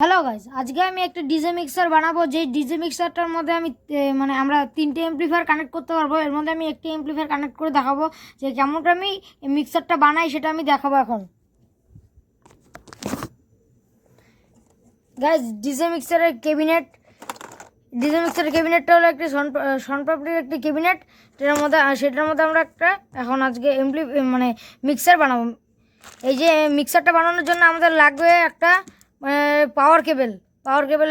Hello guys, আজকে আমি একটা ডিজে মিক্সার বানাবো। যে ডিজে মিক্সারটার মধ্যে আমি মানে আমরা তিনটে এমপ্লিফায়ার কানেক্ট করতে পারবো। এর মধ্যে আমি একটি এমপ্লিফায়ার কানেক্ট করে দেখাবো যে কেমন করে আমি মিক্সারটা বানাই, সেটা আমি দেখাবো এখন। গাইস, ডিজে মিক্সারের ক্যাবিনেটটা হলো একটি সনপাপড়ির একটি ক্যাবিনেট। সেটার মধ্যে আমরা আজকে মানে মিক্সার বানাবো। এই যে মিক্সারটা বানানোর জন্য আমাদের লাগবে একটা পাওয়ার কেবেল।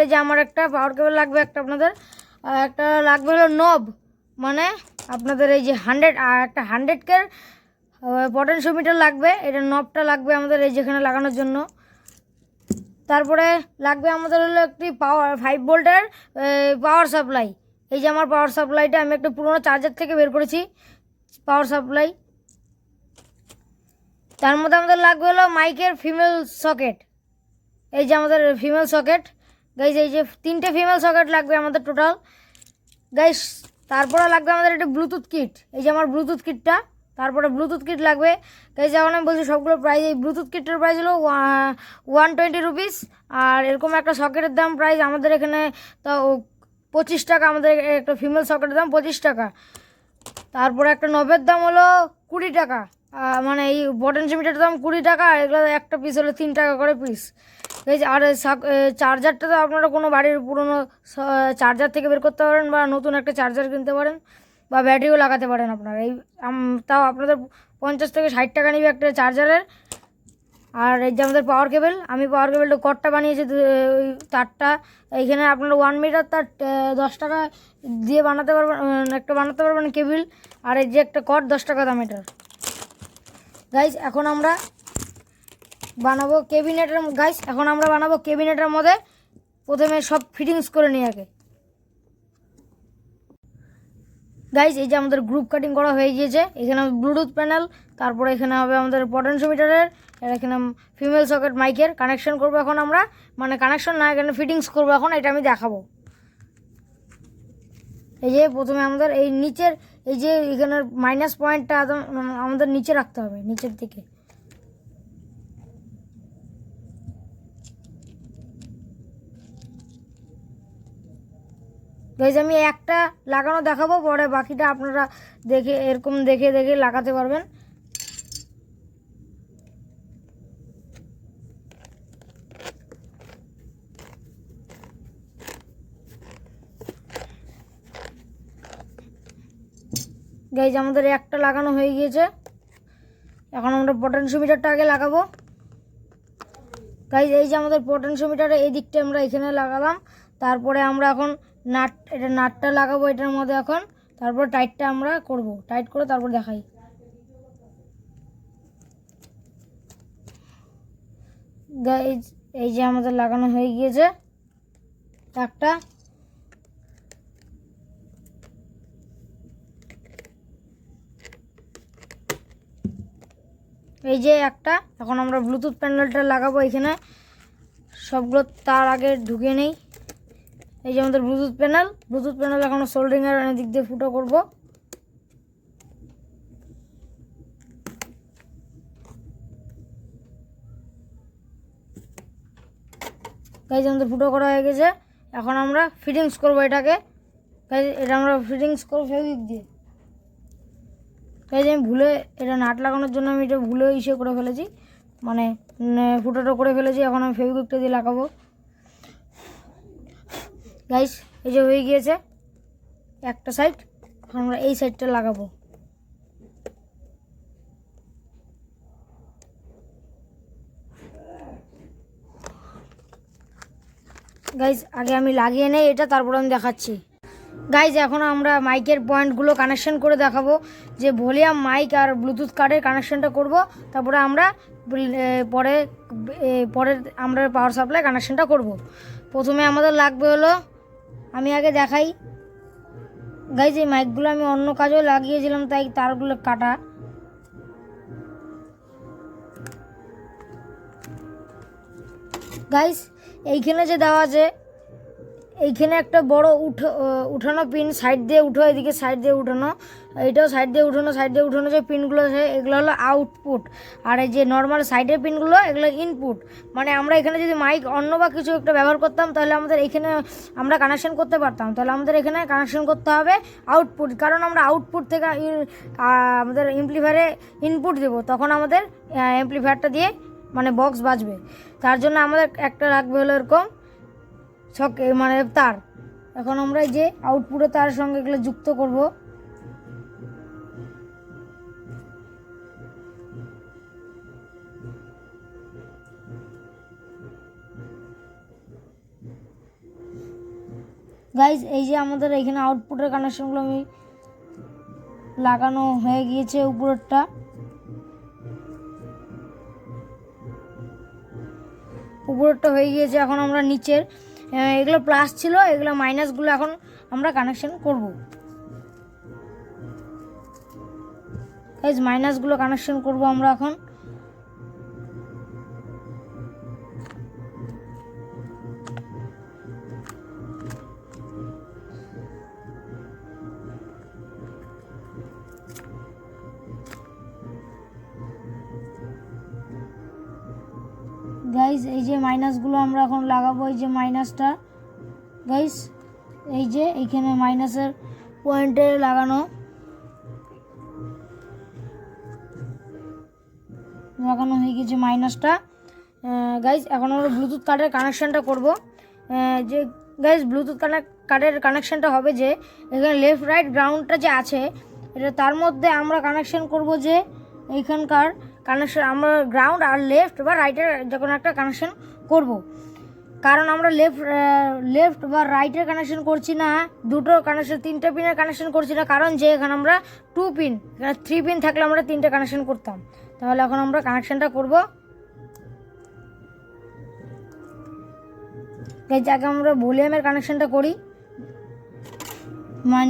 এই যে আমার একটা পাওয়ার কেবেল লাগবে, আপনাদের একটা লাগবে হলো নব, মানে আপনাদের এই যে 100K পটেনশিওমিটার লাগবে। এটা নবটা লাগবে আমাদের এই যেখানে লাগানোর জন্য। তারপরে লাগবে আমাদের হলো একটি 5 ভোল্টের পাওয়ার সাপ্লাই। এই যে আমার পাওয়ার সাপ্লাইটা আমি একটা পুরোনো চার্জার থেকে বের করেছি পাওয়ার সাপ্লাই। তার মধ্যে আমাদের লাগবে হলো মাইকের ফিমেল সকেট। এই যে আমাদের ফিমেল সকেট গাইজ, এই যে 3টে ফিমেল সকেট লাগবে আমাদের টোটাল গাইজ। তারপরে লাগবে আমাদের একটা ব্লুটুথ কিট। এই যে আমার ব্লুটুথ কিটটা, তারপরে ব্লুটুথ কিট লাগবে গাইজ। যখন আমি বলছি সবগুলো প্রাইস, এই ব্লুটুথ কিটের প্রাইস হলো 120 রুপিস। আর এরকম একটা সকেটের দাম প্রাইস আমাদের এখানে তো 25 টাকা। আমাদের একটা ফিমেল সকেটের দাম 25 টাকা। তারপরে একটা নবের দাম হলো 20 টাকা, মানে এই পটেনশিওমিটারের দাম 20 টাকা। আর এগুলো একটা পিস হলো 3 টাকা করে পিস। এই আর চার্জারটা তো আপনারা কোনো বাড়ির পুরনো চার্জার থেকে বের করতে পারেন, বা নতুন একটা চার্জার কিনতে পারেন, বা ব্যাটারিও লাগাতে পারেন আপনারা। তাও আপনাদের 50 থেকে 60 টাকা নেবে একটা চার্জারের। আর এই যে আমাদের পাওয়ার কেবেল, আমি পাওয়ার কেবেলটা কটটা বানিয়েছি, ওই তারটা এইখানে আপনারা 1 মিটার তার 10 টাকা দিয়ে বানাতে পারবেন কেবিল। আর এই যে একটা কট 10 টাকা দাম এটার। গাইস, এখন আমরা বানাবো কেবিনেটের মধ্যে প্রথমে সব ফিটিংস করে নিই আগে। গাইস, এই যে আমাদের গ্রুপ কাটিং করা হয়ে গিয়েছে। এখানে ব্লুটুথ প্যানেল, তারপরে এখানে হবে আমাদের পটেনশিওমিটারের, এখানে ফিমেল সকেট মাইকের কানেকশন করবো এখন আমরা, মানে কানেকশন না, এখানে ফিটিংস করবো এখন, এটা আমি দেখাবো। এই যে প্রথমে আমাদের এই নিচের এই যে এখানের মাইনাস পয়েন্টটা আমাদের নিচে রাখতে হবে, নিচের দিকে। গাইজ, আমি একটা লাগানো দেখাবো, পরে বাকিটা আপনারা এরকম দেখে লাগাতে পারবেন। গাইজ, আমাদের একটা লাগানো হয়ে গিয়েছে। এখন আমরা পটেনশিওমিটারটা আগে লাগাবো। গাইজ, এই যে আমাদের পটেনশিওমিটারের এই দিকটা আমরা এখানে লাগালাম। তারপরে আমরা এখন নাটটা লাগাবো এটার মধ্যে এখন। তারপর টাইটটা আমরা করব, টাইট করে তারপর দেখাই। গাইজ, এই যে আমাদের লাগানো হয়ে গিয়েছে একটা। এই যে একটা। এখন আমরা ব্লুটুথ প্যানেলটা লাগাবো এখানে, সবগুলো তার আগে ঢুকিয়ে নেই। এই যে আমাদের ব্লুটুথ প্যানেল এখন সোল্ডারিংয়ের দিক দিয়ে ফুটো করব। গাইজ, আমাদের ফুটো করা হয়ে গেছে। এখন আমরা ফিটিংস করবো এটাকে। গাইজ, এটা আমরা ফিটিংস করবো ফেভিকুইক দিয়ে। গাইজ, আমি ভুলে এটা নাট লাগানোর জন্য আমি এটা ভুলে করে ফেলেছি, মানে ফুটোটা করে ফেলেছি। এখন আমি ফেভিকুইকটা দিয়ে লাগাবো। গাইজ, এই যে হয়ে গিয়েছে একটা সাইড। এখন আমরা এই সাইডটা লাগাবো। গাইজ, আগে আমি লাগিয়ে নেই এটা, তারপর আমি দেখাচ্ছি। গাইজ, এখন আমরা মাইকের পয়েন্টগুলো কানেকশন করে দেখাবো, যে ভলিউম মাইক আর ব্লুটুথ কার্ডের কানেকশনটা করব। তারপরে আমরা পরে আমরা পাওয়ার সাপ্লাই কানেকশনটা করব। প্রথমে আমাদের লাগবে হলো, আমি আগে দেখাই। গাইজ, এই মাইকগুলো আমি অন্য কাজেও লাগিয়েছিলাম, তাই তারগুলো কাটা। গাইজ, এইখানে যে দেওয়া আছে এইখানে একটা বড় উঠানো পিন সাইড দিয়ে উঠো, এদিকে সাইড দিয়ে উঠানো, এইটাও সাইড দিয়ে উঠানো যে পিনগুলো আছে এগুলো হলো আউটপুট, আর এই যে নর্মাল সাইডের পিনগুলো এগুলো ইনপুট। মানে আমরা এখানে যদি মাইক অন্য বা কিছু একটা ব্যবহার করতাম তাহলে আমাদের এখানে আমরা কানেকশন করতে পারতাম, তাহলে আমাদের এখানে কানেকশন করতে হবে আউটপুট, কারণ আমরা আউটপুট থেকে আমাদের এমপ্লিফায়ারে ইনপুট দেবো, তখন আমাদের এমপ্লিফায়ারটা দিয়ে মানে বক্স বাজবে। তার জন্য আমাদের একটা রাখবে হলো এরকম মানে তার। এখন আমরা এই যে আউটপুটে তার সঙ্গে এগুলো যুক্ত করব। গাইজ এই যে আমাদের এখানে আউটপুটের কানেকশনগুলো আমি লাগানো হয়ে গিয়েছে, উপরেরটা হয়ে গিয়েছে। এখন আমরা নিচের এগুলো প্লাস ছিল, এগুলো মাইনাসগুলো এখন আমরা কানেকশন করব। গাইজ মাইনাসগুলো কানেকশন করব আমরা এখন। গাইজ এই যে মাইনাসগুলো আমরা এখন লাগাবো, এই যে মাইনাসটা গাইজ এই যে এইখানে মাইনাসের পয়েন্টে লাগানো হয়ে গেছে মাইনাসটা। গাইজ এখন আমরা ব্লুটুথ কার্ডের কানেকশানটা করব। যে গাইজ ব্লুটুথ কার্ডের কানেকশানটা হবে যে এখানে লেফট রাইট গ্রাউন্ডটা যে আছে এটা তার মধ্যে আমরা কানেকশান করব, যে এইখানকার কানেকশান আমরা গ্রাউন্ড আর লেফট বা রাইটের যে কোনো একটা কানেকশান করব। কারণ আমরা লেফট বা রাইটের কানেকশন করছি না, দুটো কানেকশন 3টে পিনের কানেকশন করছি না, কারণ যে এখানে আমরা 2 পিন, এখানে 3 পিন থাকলে আমরা 3টে কানেকশন করতাম। তাহলে এখন আমরা কানেকশনটা করব। এই আগে আমরা ভলিউমের কানেকশনটা করি।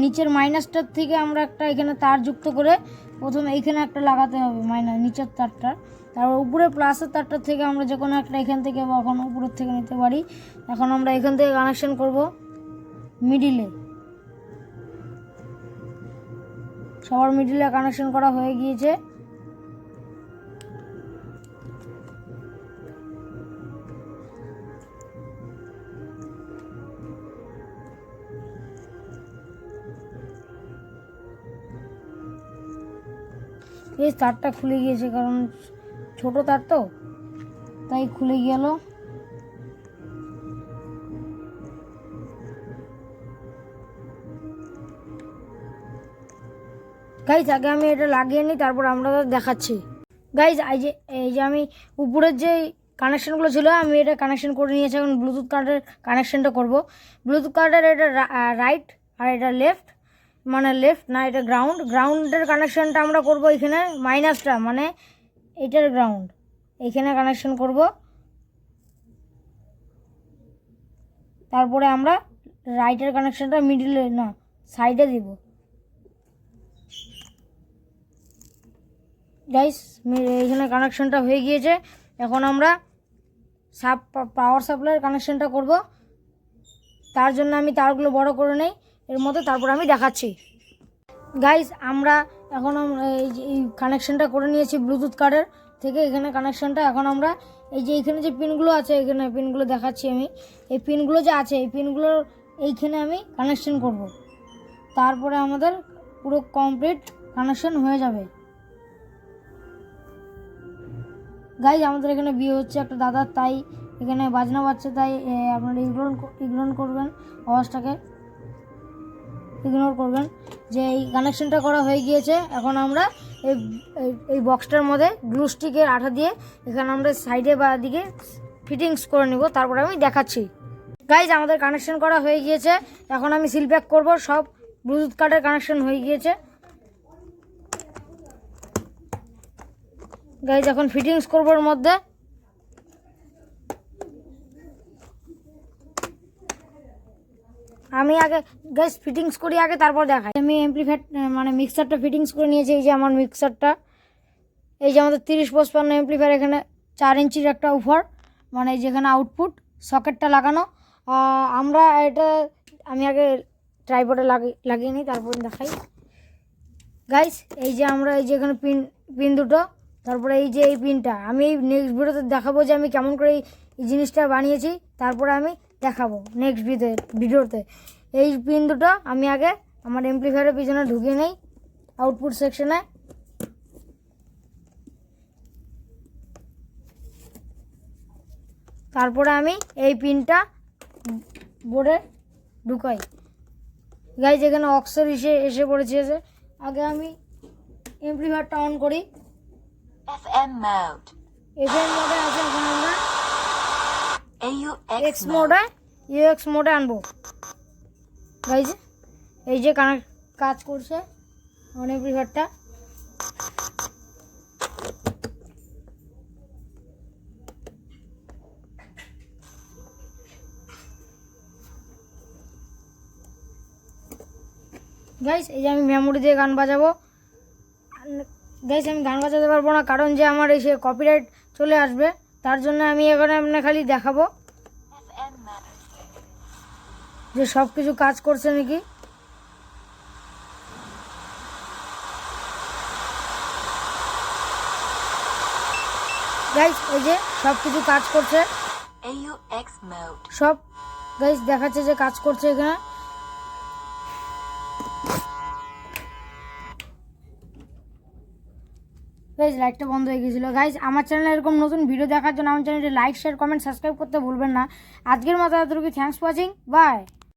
নিচের মাইনাসটার থেকে আমরা একটা এখানে তার যুক্ত করে প্রথমে এইখানে একটা লাগাতে হবে নিচের তারটা, তারপর উপরে প্লাসের তারটার থেকে আমরা যে কোনো একটা এখান থেকে বা এখন উপরের থেকে নিতে পারি। এখন আমরা এখান থেকে কানেকশন করব মিডিলে, সবার মিডিলে কানেকশন করা হয়ে গিয়েছে। এই তারটা খুলে গিয়েছে, কারণ ছোট তার তো তাই খুলে গেল। গাইজ আগে আমি এটা লাগিয়ে নিই, তারপর আমরা দেখাচ্ছি। গাইজ এই যে আমি উপরের যে কানেকশনগুলো ছিল আমি এটা কানেকশন করে নিয়েছি। এখন ব্লুটুথ কার্ডের কানেকশনটা করব। ব্লুটুথ কার্ডের এটা রাইট আর এটা লেফট, মানে লেফট না এটা গ্রাউন্ডের কানেকশনটা আমরা করব এখানে মাইনাসটা, মানে এটার গ্রাউন্ড এইখানে কানেকশন করব। তারপরে আমরা রাইটের কানেকশনটা মিডিলে না সাইডে দিব। গাইস এইখানে কানেকশনটা হয়ে গিয়েছে। এখন আমরা পাওয়ার সাপ্লাইয়ের কানেকশনটা করব। তার জন্য আমি তারগুলো বড় করে নেই এর মধ্যে, তারপর আমি দেখাচ্ছি। গাইস আমরা এখন এই কানেকশনটা করে নিয়েছি ব্লুটুথ কার্ডের থেকে, এখানে কানেকশনটা। এখন আমরা এই যে এখানে যে পিনগুলো আছে এখানে পিনগুলো দেখাচ্ছি আমি। এই পিনগুলো যে আছে এই পিনগুলোর এইখানে আমি কানেকশন করব, তারপরে আমাদের পুরো কমপ্লিট কানেকশন হয়ে যাবে। গাইজ আমাদের এখানে বিয়ে হচ্ছে একটা দাদার, তাই এখানে বাজনা বাজছে, তাই আপনারা ইগনোর করবেন, আওয়াজটাকে ইগনোর করবেন। যে এই কানেকশনটা করা হয়ে গিয়েছে। এখন আমরা এই বক্সটার মধ্যে গ্লু স্টিকের আঠা দিয়ে এখানে আমরা সাইডে বা দিকে ফিটিংস করে নেব, তারপর আমি দেখাচ্ছি। গাইজ আমাদের কানেকশন করা হয়ে গিয়েছে। এখন আমি সিল প্যাক করবো। সব ব্লুটুথ কার্ডের কানেকশন হয়ে গিয়েছে। গাইজ এখন ফিটিংস করবো এর মধ্যে। আমি আগে গাইজ ফিটিংস করি আগে, তারপর দেখাই। আমি এমপ্লিফায়ার মানে মিক্সারটা ফিটিংস করে নিয়েছি। এই যে আমার মিক্সারটা, এই যে আমাদের 3055 এমপ্লিফায়ার, এখানে 4 ইঞ্চির একটা উফার, মানে যেখানে আউটপুট সকেটটা লাগানো, আমরা এটা আমি আগে ট্রাইপডে লাগিয়ে নিই, তারপর দেখাই। গাইস এই যে আমরা এই যে এখানে পিন দুটো, তারপরে এই যে এই পিনটা আমি এই নেক্সট ভিডিওতে দেখাবো যে আমি কেমন করে এই জিনিসটা বানিয়েছি, তারপরে আমি দেখাবো নেক্সট ভিডিওতে। এই পিন দুটো আমি আগে আমার এমপ্লিফায়ারের পিছনে ঢুকিয়ে নেই আউটপুট সেকশনে। তারপরে আমি এই পিনটা বোর্ডে ঢুকাই। গাইজ এখানে অক্সের এসে পড়েছে। আগে আমি এমপ্লিফায়ারটা অন করি। FM mode. FM মোডে আছে, এখন আমরা AUX এক্স মোডে UX মোডে আনবো। গাইজ এই যে কাজ করছে অন এমপ্লিফায়ারটা। গাইস এই যে আমি মেমোরি দিয়ে গান বাজাবো। গাইস আমি গান বাজাতে পারবো না, কারণ যে আমার এই সে কপিরাইট চলে আসবে, তার জন্য আমি এখানে আপনার খালি দেখাবো যে সব কিছু কাজ করছে নাকি। গাইস এই যে সব কিছু কাজ করছে, AUX mode. সব গাইস দেখাচ্ছে যে কাজ করছে এখানে। গাইজ লাইটটা বন্ধ হয়ে গেছিলো। গাইজ আমার চ্যানেলে এরকম নতুন ভিডিও দেখার জন্য আমার চ্যানেলটি লাইক শেয়ার কমেন্ট সাবস্ক্রাইব করতে ভুলবেন না। আজকের মতো এতটুকু, থ্যাঙ্কস ফর ওয়াচিং, বাই।